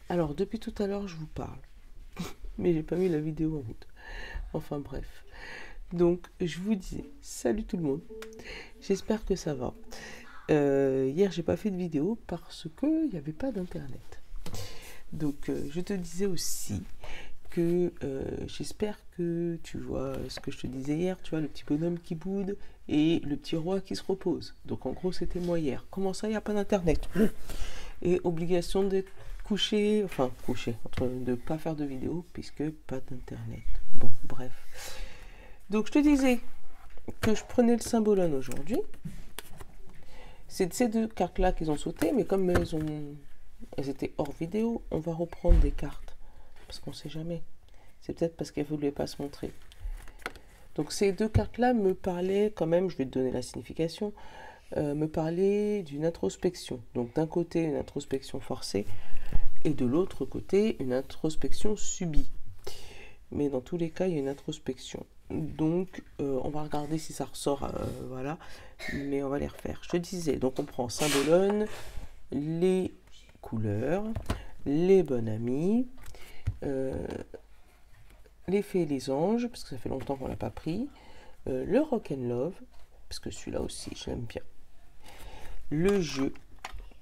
Alors, depuis tout à l'heure, je vous parle, mais j'ai pas mis la vidéo en route. Enfin bref. Donc, je vous disais, salut tout le monde. J'espère que ça va. Hier, j'ai pas fait de vidéo parce que il n'y avait pas d'internet. Donc, je te disais aussi que j'espère que tu vois ce que je te disais hier, tu vois, le petit bonhomme qui boude et le petit roi qui se repose. Donc, en gros, c'était moi hier. Comment ça, il n'y a pas d'internet? Et obligation d'être couché, enfin couché, de ne pas faire de vidéo puisque pas d'internet. Bon, bref. Donc je te disais que je prenais le symbolone aujourd'hui. C'est ces deux cartes-là qu'ils ont sauté, mais comme elles étaient hors vidéo, on va reprendre des cartes. Parce qu'on ne sait jamais. C'est peut-être parce qu'elles ne voulaient pas se montrer. Donc ces deux cartes-là me parlaient quand même, je vais te donner la signification, me parlaient d'une introspection. Donc d'un côté, une introspection forcée, et de l'autre côté, une introspection subie. Mais dans tous les cas, il y a une introspection. Donc, on va regarder si ça ressort, voilà. Mais on va les refaire. Je te disais, donc on prend symbolone, les couleurs, les bonnes amies, les fées et les anges, parce que ça fait longtemps qu'on l'a pas pris, le rock and love, parce que celui-là aussi, je l'aime bien, le jeu,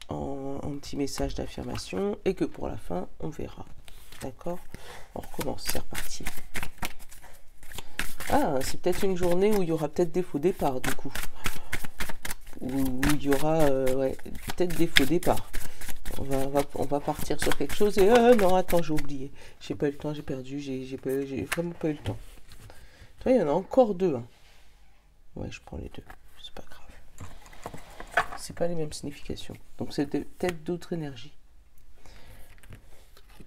en petit message d'affirmation, et que pour la fin, on verra. D'accord? On recommence, c'est reparti. Ah, c'est peut-être une journée où il y aura peut-être des faux départs, du coup. Où il y aura ouais, peut-être des faux départs. On va partir sur quelque chose et non, attends, j'ai oublié. J'ai pas eu le temps, j'ai perdu, j'ai vraiment pas eu le temps. Toi, il y en a encore deux. Hein. Ouais, je prends les deux, c'est pas grave. C'est pas les mêmes significations. Donc c'est peut-être d'autres énergies.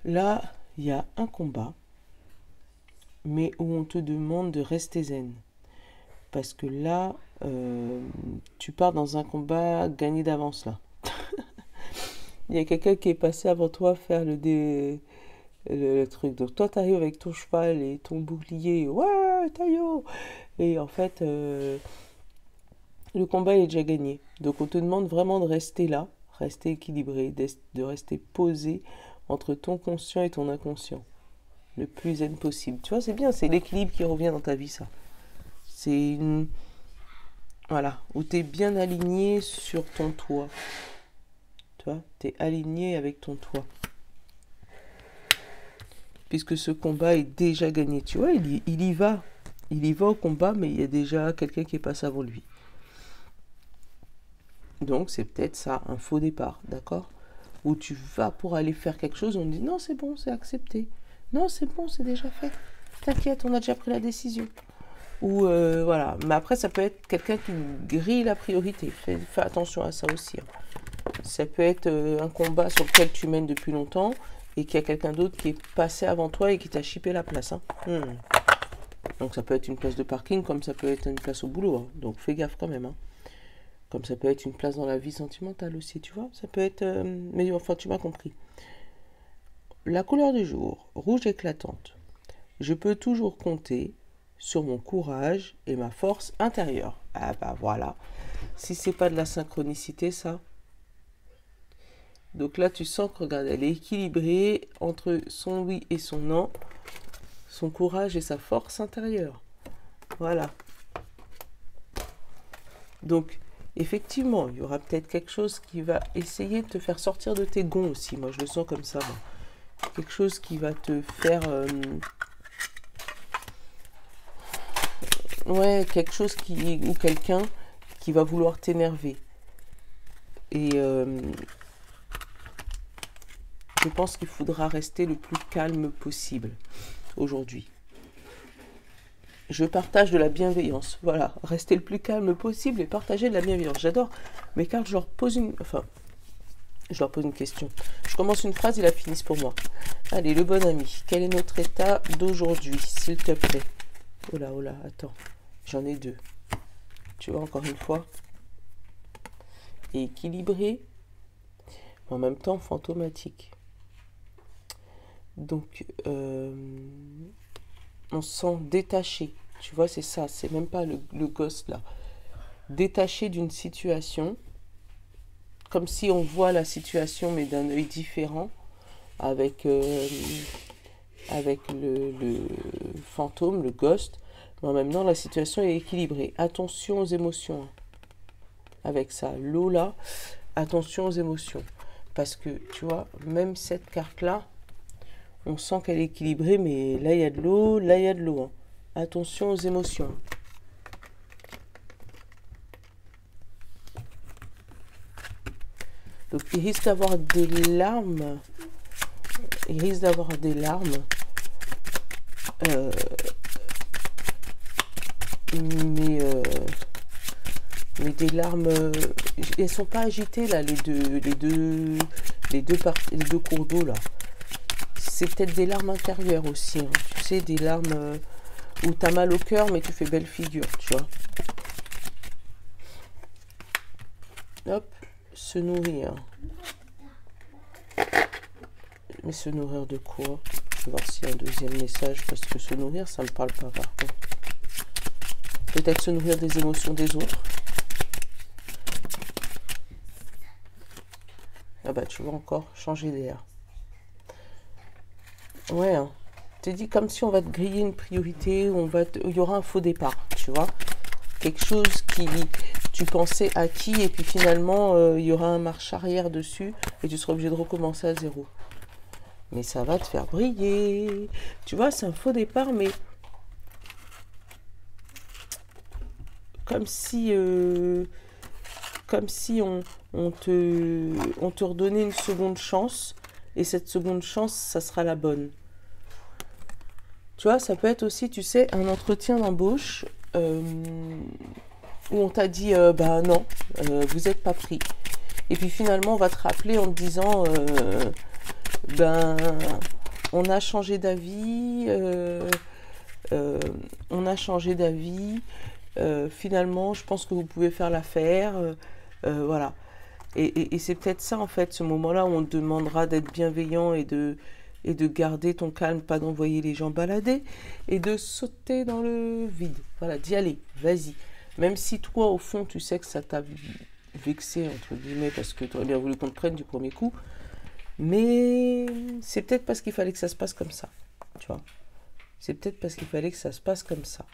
Là, il y a un combat, mais où on te demande de rester zen. Parce que là, tu pars dans un combat gagné d'avance, là. Il y a quelqu'un qui est passé avant toi faire le truc. Donc toi, tu arrives avec ton cheval et ton bouclier. Ouais, taillot. Et en fait, le combat est déjà gagné. Donc on te demande vraiment de rester là, rester équilibré, de rester posé entre ton conscient et ton inconscient. Le plus zen possible. Tu vois, c'est bien, c'est l'équilibre qui revient dans ta vie, ça. C'est une... Voilà, où tu es bien aligné sur ton toit. Tu vois, tu es aligné avec ton toit. Puisque ce combat est déjà gagné. Tu vois, il y va. Il y va au combat, mais il y a déjà quelqu'un qui est passé avant lui. Donc, c'est peut-être ça, un faux départ, d'accord? Où tu vas pour aller faire quelque chose, on dit non, c'est bon, c'est accepté. Non, c'est bon, c'est déjà fait. T'inquiète, on a déjà pris la décision. Ou voilà. Mais après, ça peut être quelqu'un qui grille la priorité. Fais attention à ça aussi. Hein. Ça peut être un combat sur lequel tu mènes depuis longtemps et qu'il y a quelqu'un d'autre qui est passé avant toi et qui t'a chippé la place. Hein. Donc ça peut être une place de parking comme ça peut être une place au boulot. Hein. Donc fais gaffe quand même. Hein. Comme ça peut être une place dans la vie sentimentale aussi, tu vois. Ça peut être... mais enfin, tu m'as compris. La couleur du jour, rouge éclatante. Je peux toujours compter sur mon courage et ma force intérieure. Ah bah voilà. Si c'est pas de la synchronicité, ça. Donc là, tu sens que, regarde, elle est équilibrée entre son oui et son non, son courage et sa force intérieure. Voilà. Donc, effectivement, il y aura peut-être quelque chose qui va essayer de te faire sortir de tes gonds aussi. Moi, je le sens comme ça. Moi. Quelque chose qui va te faire... ouais, quelque chose qui... ou quelqu'un qui va vouloir t'énerver. Et... je pense qu'il faudra rester le plus calme possible aujourd'hui. Je partage de la bienveillance. Voilà, rester le plus calme possible et partager de la bienveillance. J'adore mes cartes, je leur pose une... Enfin, je leur pose une question. Je commence une phrase et la finissent pour moi. Allez, le bon ami, quel est notre état d'aujourd'hui, s'il te plaît? Oh là, attends. J'en ai deux. Tu vois, encore une fois. Équilibré, en même temps fantomatique. Donc, on se sent détaché. Tu vois, c'est ça. C'est même pas le gosse, là. Détaché d'une situation. Comme si on voit la situation, mais d'un œil différent. avec, avec le fantôme, le ghost, mais en même temps la situation est équilibrée. Attention aux émotions. Avec ça, l'eau là, attention aux émotions. Parce que, tu vois, même cette carte-là, on sent qu'elle est équilibrée, mais là, il y a de l'eau, là, il y a de l'eau. Hein. Attention aux émotions. Donc, il risque d'avoir des larmes. Il risque d'avoir des larmes. Mais des larmes, elles sont pas agitées là, les deux cours d'eau là. C'est peut-être des larmes intérieures aussi, hein. Tu sais, des larmes où tu as mal au cœur, mais tu fais belle figure, tu vois. Hop, se nourrir. Mais se nourrir de quoi? Je vais voir s'il y a un deuxième message, parce que se nourrir, ça me parle pas par contre. Peut-être se nourrir des émotions des autres. Ah bah tu vois encore, changer d'air. Ouais, hein. Tu dis comme si on va te griller une priorité, il y aura un faux départ, tu vois. Quelque chose qui, tu pensais acquis, et puis finalement, il y aura un marche arrière dessus, et tu seras obligé de recommencer à zéro. Mais ça va te faire briller. Tu vois, c'est un faux départ, mais comme si on te redonnait une seconde chance, et cette seconde chance, ça sera la bonne. Tu vois, ça peut être aussi, tu sais, un entretien d'embauche où on t'a dit, bah non, vous n'êtes pas pris. Et puis finalement, on va te rappeler en te disant, ben, on a changé d'avis, finalement, je pense que vous pouvez faire l'affaire, voilà. Et c'est peut-être ça, en fait, ce moment-là où on te demandera d'être bienveillant et de garder ton calme, pas d'envoyer les gens balader, et de sauter dans le vide. Voilà, d'y aller, vas-y. Même si toi, au fond, tu sais que ça t'a vexé, entre guillemets, parce que tu aurais bien voulu qu'on te prenne du premier coup, mais c'est peut-être parce qu'il fallait que ça se passe comme ça, tu vois. C'est peut-être parce qu'il fallait que ça se passe comme ça.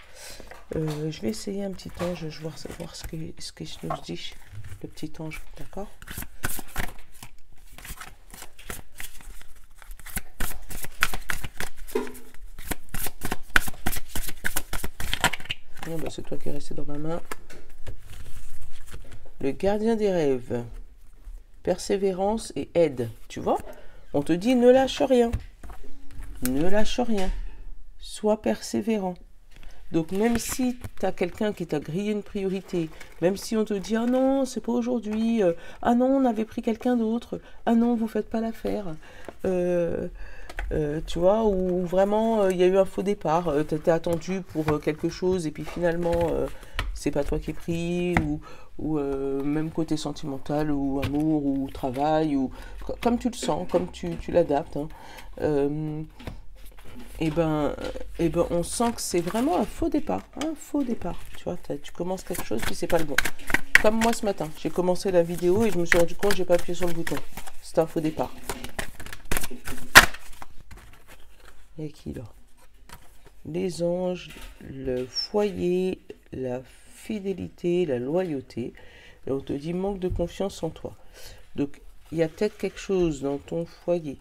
Je vais essayer un petit ange, je vais voir ce que je nous dis, le petit ange, d'accord? Non, bah c'est toi qui es resté dans ma main. Le gardien des rêves. Persévérance et aide. Tu vois? On te dit ne lâche rien. Ne lâche rien. Sois persévérant. Donc même si tu as quelqu'un qui t'a grillé une priorité, même si on te dit ah non, c'est pas aujourd'hui, ah non, on avait pris quelqu'un d'autre, ah non, vous faites pas l'affaire, tu vois, ou vraiment il y a eu un faux départ, tu étais attendu pour quelque chose et puis finalement c'est pas toi qui es pris, ou même côté sentimental, ou amour, ou travail, ou comme tu le sens, comme tu l'adaptes, hein. Et ben, on sent que c'est vraiment un faux départ, tu vois, tu commences quelque chose puis c'est pas le bon. Comme moi ce matin, j'ai commencé la vidéo et je me suis rendu compte que j'ai pas appuyé sur le bouton. C'est un faux départ. Et qui là? Les anges, le foyer, la fidélité, la loyauté. Et on te dit manque de confiance en toi. Donc il y a peut-être quelque chose dans ton foyer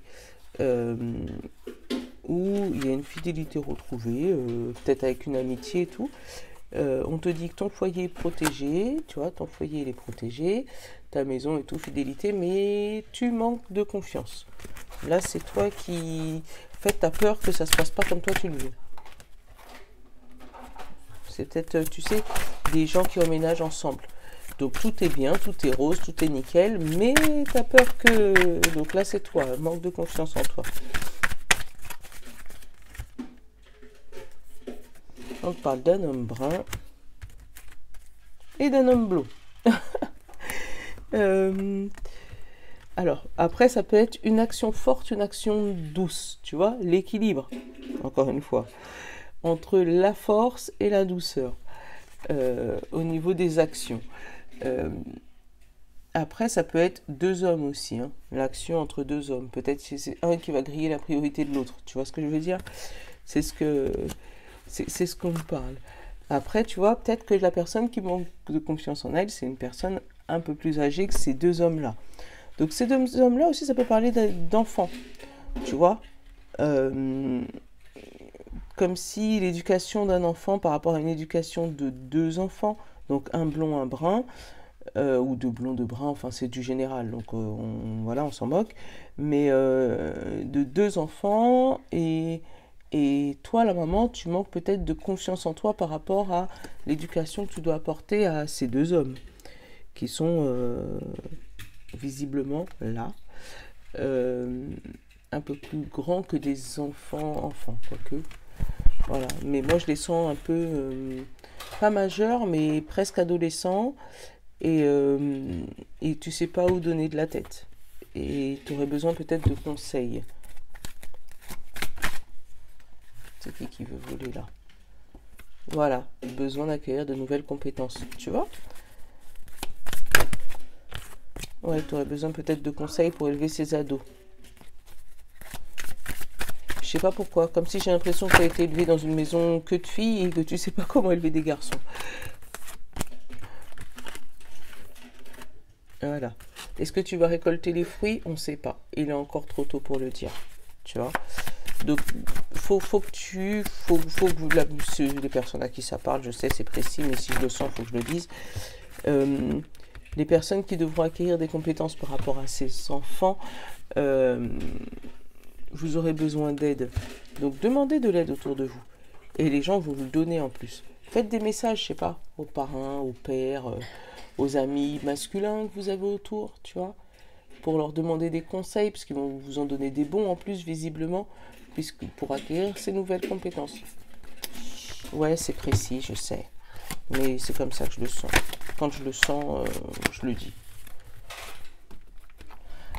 où il y a une fidélité retrouvée, peut-être avec une amitié et tout. On te dit que ton foyer est protégé, tu vois, ton foyer il est protégé, ta maison et tout, fidélité, mais tu manques de confiance. Là, c'est toi qui... En fait, tu as peur que ça se passe pas comme toi tu le veux. C'est peut-être, tu sais, des gens qui emménagent ensemble. Donc tout est bien, tout est rose, tout est nickel, mais tu as peur que... Donc là, c'est toi, manque de confiance en toi. On parle d'un homme brun et d'un homme bleu. Alors, après, ça peut être une action forte, une action douce, tu vois, l'équilibre, encore une fois, entre la force et la douceur au niveau des actions. Après, ça peut être deux hommes aussi, hein, l'action entre deux hommes. Peut-être que c'est un qui va griller la priorité de l'autre. Tu vois ce que je veux dire? C'est ce qu'on me parle. Après, tu vois, peut-être que la personne qui manque de confiance en elle, c'est une personne un peu plus âgée que ces deux hommes-là. Donc ces deux hommes-là aussi, ça peut parler d'enfants, tu vois. Euh, Comme si l'éducation d'un enfant par rapport à une éducation de deux enfants, donc un blond, un brun, ou deux blonds, deux bruns, enfin c'est du général, donc voilà, on s'en moque, mais de deux enfants, et toi, la maman, tu manques peut-être de confiance en toi par rapport à l'éducation que tu dois apporter à ces deux hommes, qui sont visiblement là, euh, un peu plus grands que des enfants, quoique. Voilà, mais moi je les sens un peu, pas majeurs, mais presque adolescents, et tu sais pas où donner de la tête. Et tu aurais besoin peut-être de conseils. C'est qui veut voler là? Voilà, besoin d'acquérir de nouvelles compétences, tu vois? Ouais, tu aurais besoin peut-être de conseils pour élever ces ados. Je sais pas pourquoi, comme si j'ai l'impression que tu as été élevé dans une maison que de filles et que tu sais pas comment élever des garçons. Voilà. Est-ce que tu vas récolter les fruits? On ne sait pas. Il est encore trop tôt pour le dire. Tu vois? Donc, faut que vous, les personnes à qui ça parle, je sais, c'est précis, mais si je le sens, il faut que je le dise. Les personnes qui devront acquérir des compétences par rapport à ces enfants, vous aurez besoin d'aide. Donc, demandez de l'aide autour de vous. Et les gens vont vous le donner en plus. Faites des messages, je sais pas, aux parrains, aux pères, aux amis masculins que vous avez autour, tu vois, pour leur demander des conseils, parce qu'ils vont vous en donner des bons en plus, visiblement, puisque pour acquérir ces nouvelles compétences. Ouais, c'est précis, je sais. Mais c'est comme ça que je le sens. Quand je le sens, je le dis.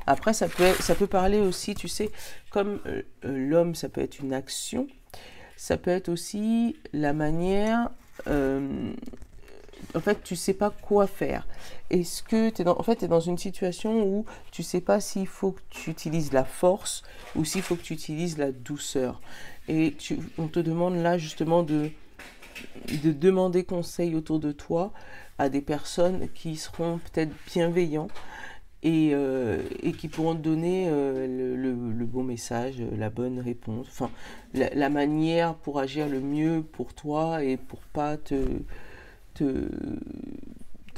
Après, ça peut parler aussi, tu sais, comme l'homme, ça peut être une action, ça peut être aussi la manière... en fait, tu sais pas quoi faire. Est-ce que tu es dans une situation où tu sais pas s'il faut que tu utilises la force ou s'il faut que tu utilises la douceur. Et on te demande là justement de demander conseil autour de toi à des personnes qui seront peut-être bienveillants et qui pourront te donner le bon message, la bonne réponse, enfin la manière pour agir le mieux pour toi et pour pas te, te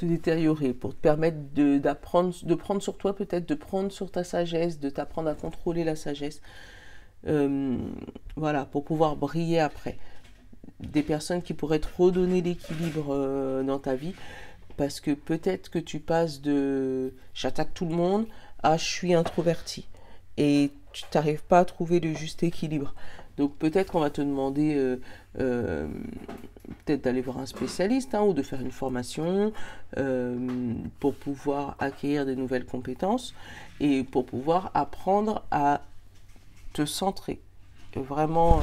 détériorer, pour te permettre de prendre sur toi peut-être, de prendre sur ta sagesse, de t'apprendre à contrôler la sagesse, voilà, pour pouvoir briller après. Des personnes qui pourraient te redonner l'équilibre dans ta vie, parce que peut-être que tu passes de j'attaque tout le monde à je suis introverti et tu n'arrives pas à trouver le juste équilibre. Donc peut-être qu'on va te demander peut-être d'aller voir un spécialiste ou de faire une formation pour pouvoir acquérir des nouvelles compétences et pour pouvoir apprendre à te centrer. Vraiment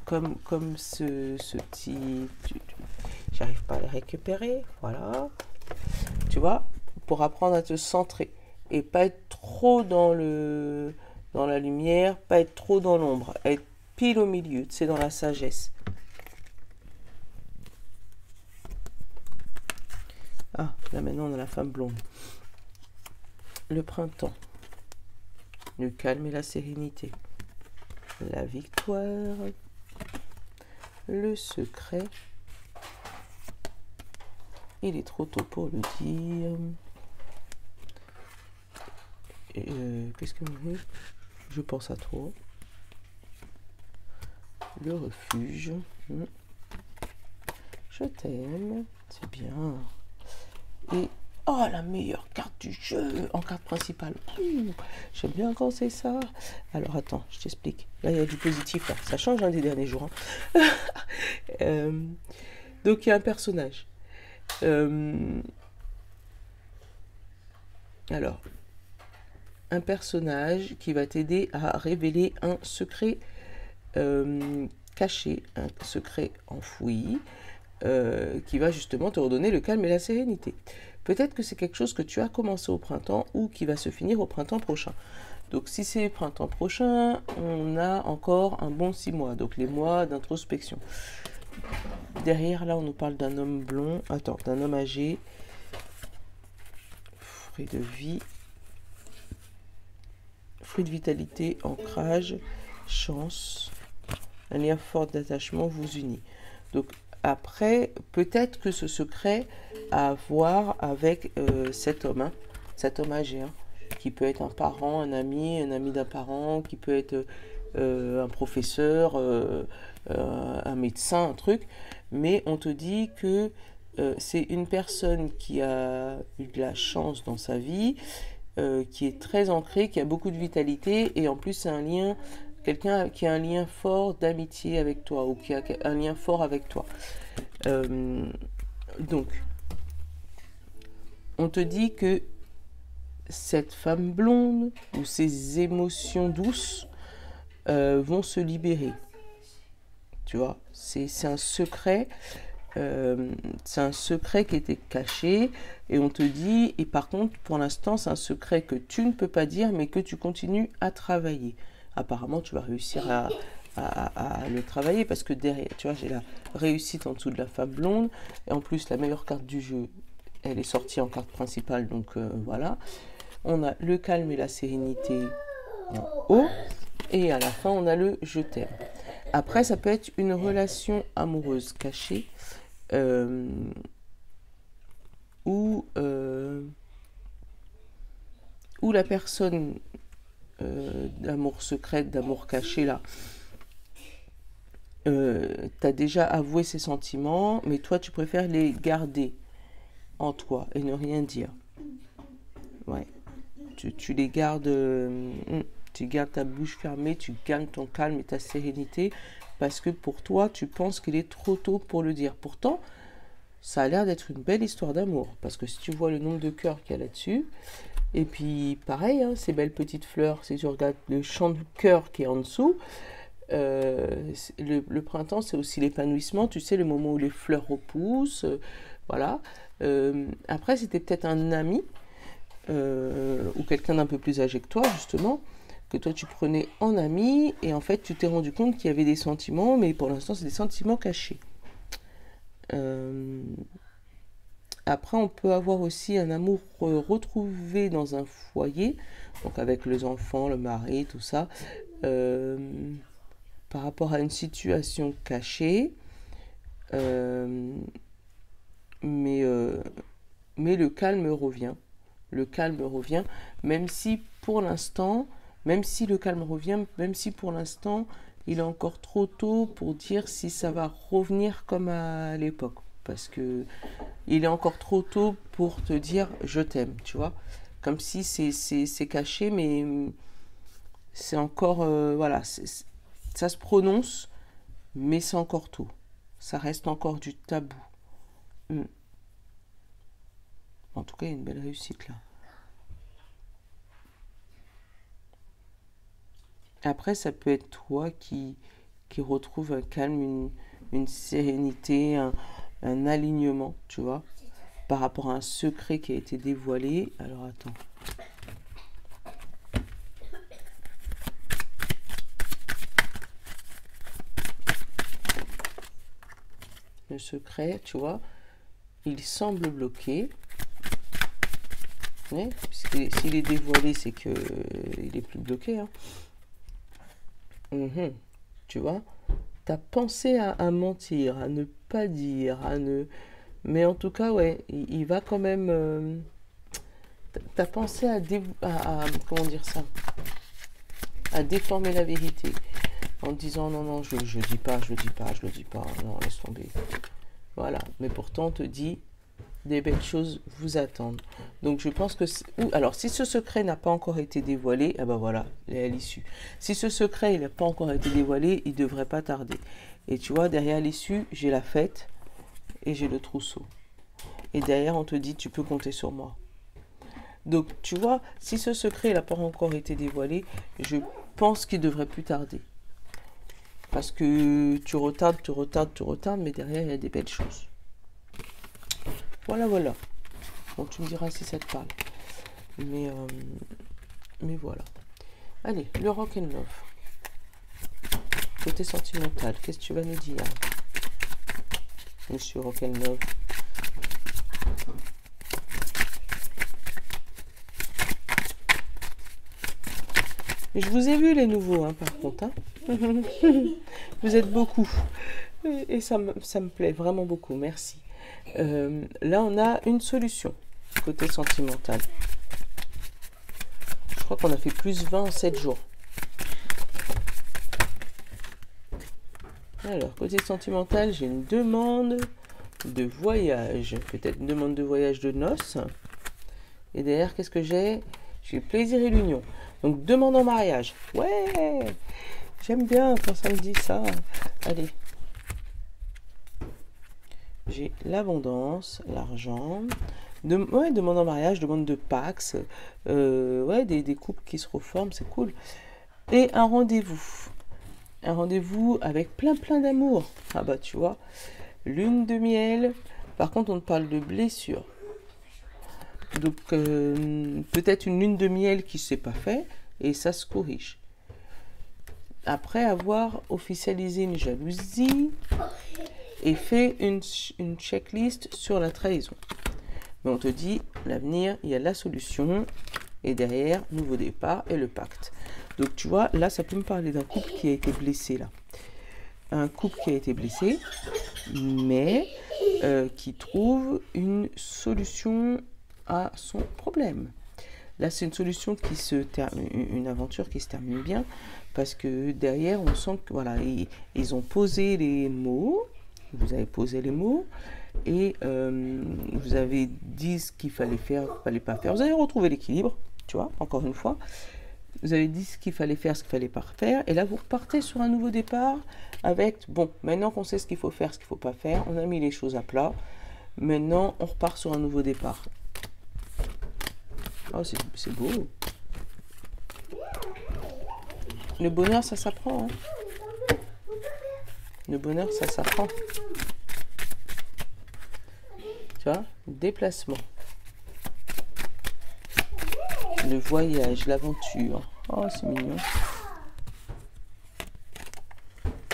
comme ce petit... J'arrive pas à le récupérer, voilà. Tu vois, pour apprendre à te centrer et pas être trop dans la lumière, pas être trop dans l'ombre, être pile au milieu, c'est dans la sagesse. Ah, là maintenant on a la femme blonde. Le printemps, le calme et la sérénité, la victoire, le secret. Il est trop tôt pour le dire. Qu'est-ce que je pense à toi. Le refuge. Je t'aime. C'est bien. Et oh, la meilleure carte du jeu en carte principale. J'aime bien quand c'est ça. Alors attends, je t'explique. Là, il y a du positif. Là. Ça change des derniers jours. Donc, il y a un personnage. Alors, un personnage qui va t'aider à révéler un secret caché, un secret enfoui, qui va justement te redonner le calme et la sérénité. Peut-être que c'est quelque chose que tu as commencé au printemps ou qui va se finir au printemps prochain. Donc si c'est printemps prochain, on a encore un bon 6 mois, donc les mois d'introspection. Derrière, là, on nous parle d'un homme blond, d'un homme âgé, fruit de vie, fruit de vitalité, ancrage, chance, un lien fort d'attachement vous unit. Donc après, peut-être que ce secret a à voir avec cet homme âgé, qui peut être un parent, un ami d'un parent, qui peut être un professeur, un médecin, un truc, mais on te dit que c'est une personne qui a eu de la chance dans sa vie, qui est très ancrée, qui a beaucoup de vitalité, et en plus c'est un lien, quelqu'un qui a un lien fort d'amitié avec toi, ou qui a un lien fort avec toi. Donc, on te dit que cette femme blonde, ou ces émotions douces, vont se libérer. Tu vois, c'est un secret. C'est un secret qui était caché et on te dit, et par contre pour l'instant c'est un secret que tu ne peux pas dire mais que tu continues à travailler. Apparemment tu vas réussir à le travailler parce que derrière, tu vois, j'ai la réussite en dessous de la femme blonde et en plus la meilleure carte du jeu, elle est sortie en carte principale, donc voilà. On a le calme et la sérénité en haut et à la fin on a le je t'aime. Après ça peut être une relation amoureuse cachée, où la personne d'amour secret, d'amour caché là, t'as déjà avoué ses sentiments, mais toi tu préfères les garder en toi et ne rien dire. Ouais, tu les gardes, tu gardes ta bouche fermée, tu gardes ton calme et ta sérénité, parce que pour toi, tu penses qu'il est trop tôt pour le dire. Pourtant, ça a l'air d'être une belle histoire d'amour, parce que si tu vois le nombre de cœurs qu'il y a là-dessus, et puis pareil, ces belles petites fleurs, si tu regardes le champ de cœur qui est en dessous, le printemps, c'est aussi l'épanouissement, tu sais, le moment où les fleurs repoussent, voilà. Après, c'était peut-être un ami, ou quelqu'un d'un peu plus âgé que toi, justement, que toi tu prenais en ami, et en fait tu t'es rendu compte qu'il y avait des sentiments, mais pour l'instant c'est des sentiments cachés. Après on peut avoir aussi un amour retrouvé dans un foyer, donc avec les enfants, le mari, tout ça, par rapport à une situation cachée, mais le calme revient. Le calme revient, même si pour l'instant, même si le calme revient, même si pour l'instant, il est encore trop tôt pour dire si ça va revenir comme à l'époque. Parce que il est encore trop tôt pour te dire je t'aime, tu vois. Comme si c'est caché, mais c'est encore, voilà, ça se prononce, mais c'est encore tôt. Ça reste encore du tabou. En tout cas, il y a une belle réussite là. Après, ça peut être toi qui retrouve un calme, une sérénité, un alignement, tu vois, par rapport à un secret qui a été dévoilé. Alors, attends. Le secret, tu vois, il semble bloqué. Ouais, s'il est dévoilé, c'est que il est plus bloqué. Tu vois, t'as pensé à mentir, à ne pas dire, mais en tout cas, ouais, il va quand même. T'as pensé à comment dire ça, à déformer la vérité en disant non, je dis pas, non, laisse tomber. Voilà, mais pourtant on te dit des belles choses vous attendent. Donc je pense que alors si ce secret n'a pas encore été dévoilé, ben voilà, il est à l'issue. Si ce secret n'a pas encore été dévoilé, il devrait pas tarder. Et tu vois, derrière l'issue, j'ai la fête et j'ai le trousseau. Et derrière, on te dit tu peux compter sur moi. Donc tu vois, si ce secret n'a pas encore été dévoilé, je pense qu'il devrait plus tarder. Parce que tu retardes, mais derrière, il y a des belles choses. Voilà, voilà. Bon, tu me diras si ça te parle. Mais voilà. Allez, le rock and love. Côté sentimental, qu'est-ce que tu vas nous dire, monsieur rock and love? Je vous ai vu les nouveaux, hein, par contre. Hein. Vous êtes beaucoup. Et ça me plaît vraiment beaucoup, merci. Là, on a une solution, côté sentimental. Je crois qu'on a fait plus 20 en 7 jours. Alors, côté sentimental, j'ai une demande de voyage. Peut-être une demande de voyage de noces. Et derrière, qu'est-ce que j'ai? J'ai plaisir et l'union. Donc, demande en mariage. Ouais! J'aime bien quand ça me dit ça. Allez. J'ai l'abondance, l'argent. Ouais, demande en mariage, demande de Pax. Ouais, des couples qui se reforment, c'est cool. Et un rendez-vous. Un rendez-vous avec plein d'amour. Ah bah, tu vois. Lune de miel. Par contre, on parle de blessure. Donc, peut-être une lune de miel qui ne s'est pas fait. Et ça se corrige. Après avoir officialisé une jalousie et fait une checklist sur la trahison. Mais on te dit, l'avenir, il y a la solution, et derrière, nouveau départ et le pacte. Donc tu vois, là, ça peut me parler d'un couple qui a été blessé, là. Un couple qui a été blessé, mais qui trouve une solution à son problème. Là, c'est une solution qui se termine, une aventure qui se termine bien, parce que derrière, on sent que voilà, ils ont posé les mots, vous avez posé les mots, et vous avez dit ce qu'il fallait faire, ce qu'il ne fallait pas faire. Vous avez retrouvé l'équilibre, tu vois, encore une fois. Vous avez dit ce qu'il fallait faire, ce qu'il ne fallait pas faire, et là, vous repartez sur un nouveau départ avec, bon, maintenant qu'on sait ce qu'il faut faire, ce qu'il ne faut pas faire, on a mis les choses à plat, maintenant, on repart sur un nouveau départ. Oh, c'est beau. Le bonheur, ça s'apprend. Hein. Le bonheur, ça s'apprend. Tu vois, déplacement. Le voyage, l'aventure. Oh, c'est mignon.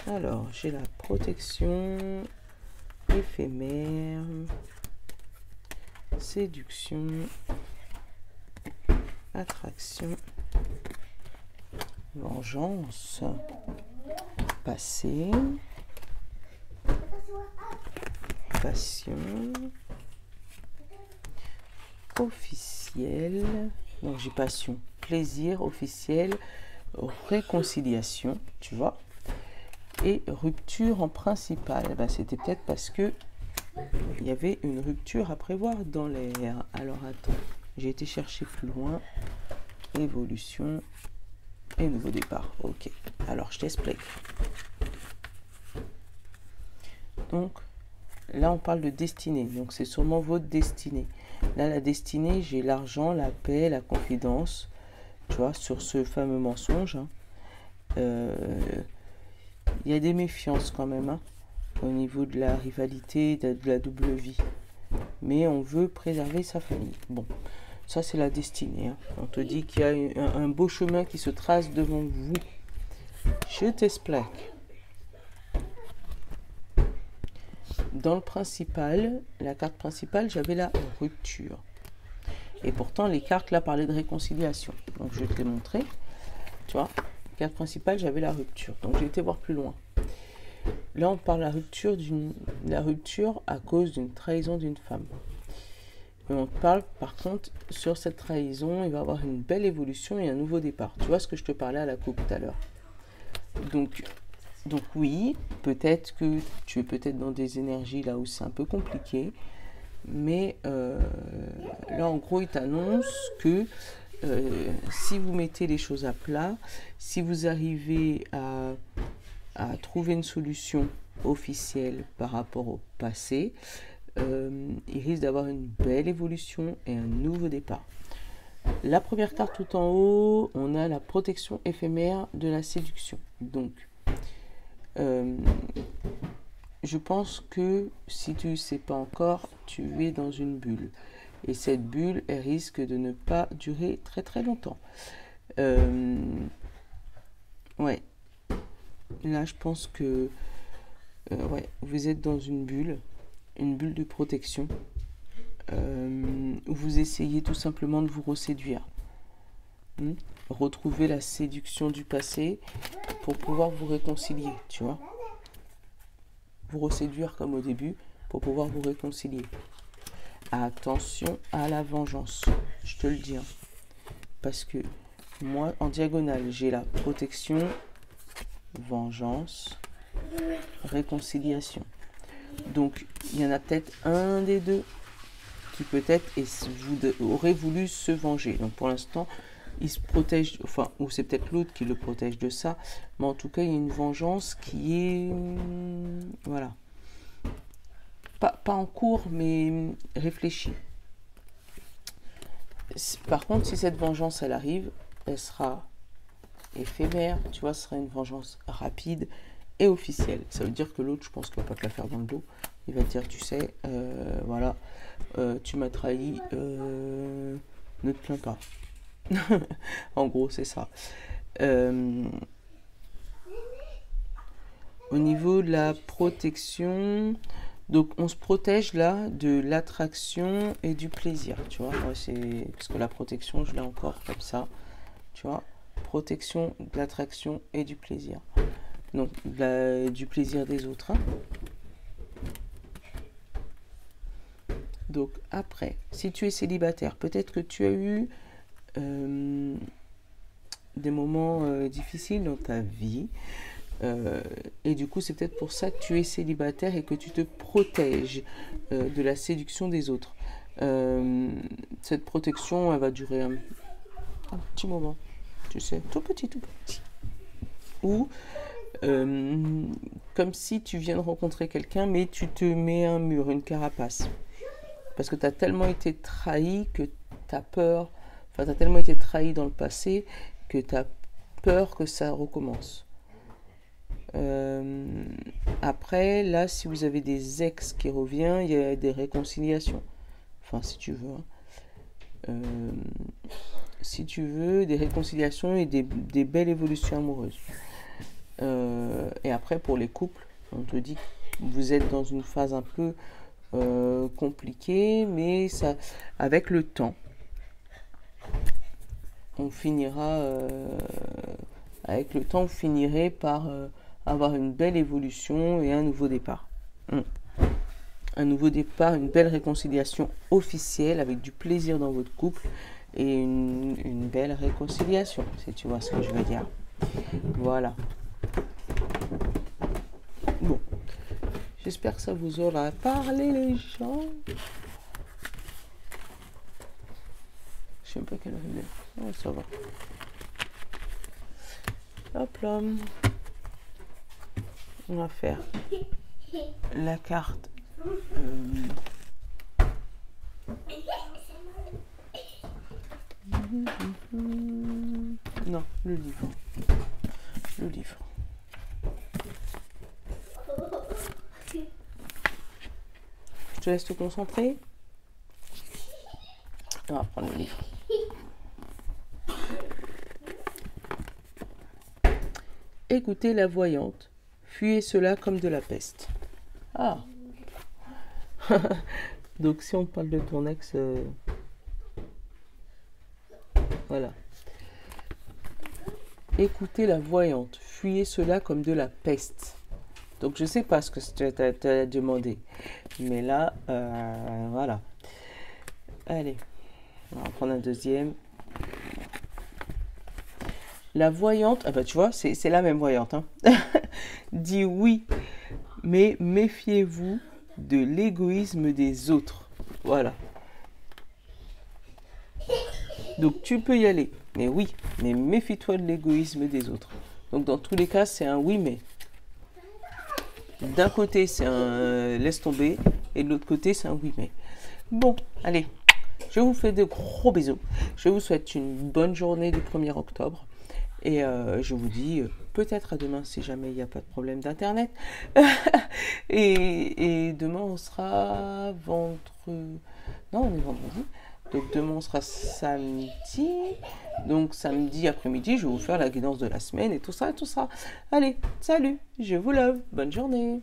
Alors, j'ai la protection éphémère, séduction, attraction, vengeance, passé, passion, officiel, donc j'ai passion, plaisir, officiel, réconciliation, tu vois, et rupture en principal. Ben, c'était peut-être parce que il y avait une rupture à prévoir dans l'air. Alors attends, j'ai été chercher plus loin. Évolution et nouveau départ. Ok, alors je t'explique. Donc là on parle de destinée, donc c'est sûrement votre destinée. Là la destinée, j'ai l'argent, la paix, la confidence, tu vois, sur ce fameux mensonge. Hein. Il y a des méfiances quand même, hein, au niveau de la rivalité, de la double vie. Mais on veut préserver sa famille. Bon, ça c'est la destinée. Hein. On te dit qu'il y a un beau chemin qui se trace devant vous. Je t'explique. Dans le principal, la carte principale, j'avais la rupture. Et pourtant, les cartes là parlaient de réconciliation. Donc je vais te les montrer. Tu vois, carte principale, j'avais la rupture. Donc j'ai été voir plus loin. Là, on parle de la rupture à cause d'une trahison d'une femme. Et on parle, par contre, sur cette trahison, il va y avoir une belle évolution et un nouveau départ. Tu vois ce que je te parlais à la coupe tout à l'heure. Donc oui, peut-être que tu es peut-être dans des énergies là où c'est un peu compliqué. Mais là, en gros, il t'annonce que si vous mettez les choses à plat, si vous arrivez à trouver une solution officielle par rapport au passé, il risque d'avoir une belle évolution et un nouveau départ. La première carte tout en haut, on a la protection éphémère de la séduction. Donc, je pense que si tu ne sais pas encore, tu es dans une bulle. Et cette bulle, elle risque de ne pas durer très très longtemps. Ouais. Là, je pense que ouais, vous êtes dans une bulle de protection. Où vous essayez tout simplement de vous reséduire. Retrouver la séduction du passé pour pouvoir vous réconcilier, tu vois. Vous reséduire comme au début pour pouvoir vous réconcilier. Attention à la vengeance, je te le dis. Parce que moi, en diagonale, j'ai la protection, vengeance, réconciliation. Donc, il y en a peut-être un des deux qui peut-être aurait voulu se venger. Donc, pour l'instant, il se protège, enfin, ou c'est peut-être l'autre qui le protège de ça, mais en tout cas, il y a une vengeance qui est, voilà, pas en cours, mais réfléchie. Par contre, si cette vengeance, elle arrive, elle sera éphémère, tu vois, ce sera une vengeance rapide et officielle. Ça veut dire que l'autre, je pense qu'il va pas te la faire dans le dos. Il va te dire, tu sais, voilà, tu m'as trahi, ne te plains pas. En gros, c'est ça. Au niveau de la protection, donc on se protège là de l'attraction et du plaisir, tu vois. Moi, c'est parce que la protection, je l'ai encore comme ça, tu vois. Protection de l'attraction et du plaisir. Donc du plaisir des autres. Donc après, si tu es célibataire, peut-être que tu as eu des moments difficiles dans ta vie. Et du coup, c'est peut-être pour ça que tu es célibataire et que tu te protèges de la séduction des autres. Cette protection, elle va durer un petit moment, tu sais, tout petit. Ou comme si tu viens de rencontrer quelqu'un, mais tu te mets un mur, une carapace. Parce que tu as tellement été trahi que tu as peur, enfin, tu as tellement été trahi dans le passé que tu as peur que ça recommence. Après, là, si vous avez des ex qui reviennent, il y a des réconciliations. Enfin, si tu veux. Si tu veux, des réconciliations et des belles évolutions amoureuses. Et après, pour les couples, on te dit que vous êtes dans une phase un peu compliquée, mais ça, avec le temps, on finira... avec le temps, vous finirez par avoir une belle évolution et un nouveau départ. Un nouveau départ, une belle réconciliation officielle avec du plaisir dans votre couple et une belle réconciliation, si tu vois ce que je veux dire. Voilà. Bon. J'espère que ça vous aura parlé, les gens. Je sais pas quelle heure il est. Oh, ça va. Hop là. On va faire la carte. Non, le livre. Le livre. Je te laisse te concentrer. On va prendre le livre. Écoutez la voyante. Fuyez cela comme de la peste. Ah. Donc si on parle de ton ex, voilà. Écoutez la voyante. Fuyez cela comme de la peste. Donc je sais pas ce que tu as demandé. Mais là, voilà. Allez. On va prendre un deuxième. La voyante, ah bah tu vois, c'est la même voyante, hein. Dit oui, mais méfiez-vous de l'égoïsme des autres. Voilà. Donc tu peux y aller, mais oui, mais méfie-toi de l'égoïsme des autres. Donc dans tous les cas, c'est un oui, mais. D'un côté, c'est un laisse tomber, et de l'autre côté, c'est un oui, mais. Bon, allez, je vous fais de gros bisous. Je vous souhaite une bonne journée du 1er octobre. Et je vous dis peut-être à demain si jamais il n'y a pas de problème d'internet. Et demain on sera vendredi. Non, on est vendredi. Donc demain on sera samedi. Donc samedi après-midi, je vais vous faire la guidance de la semaine et tout ça, tout ça. Allez, salut, je vous love, bonne journée.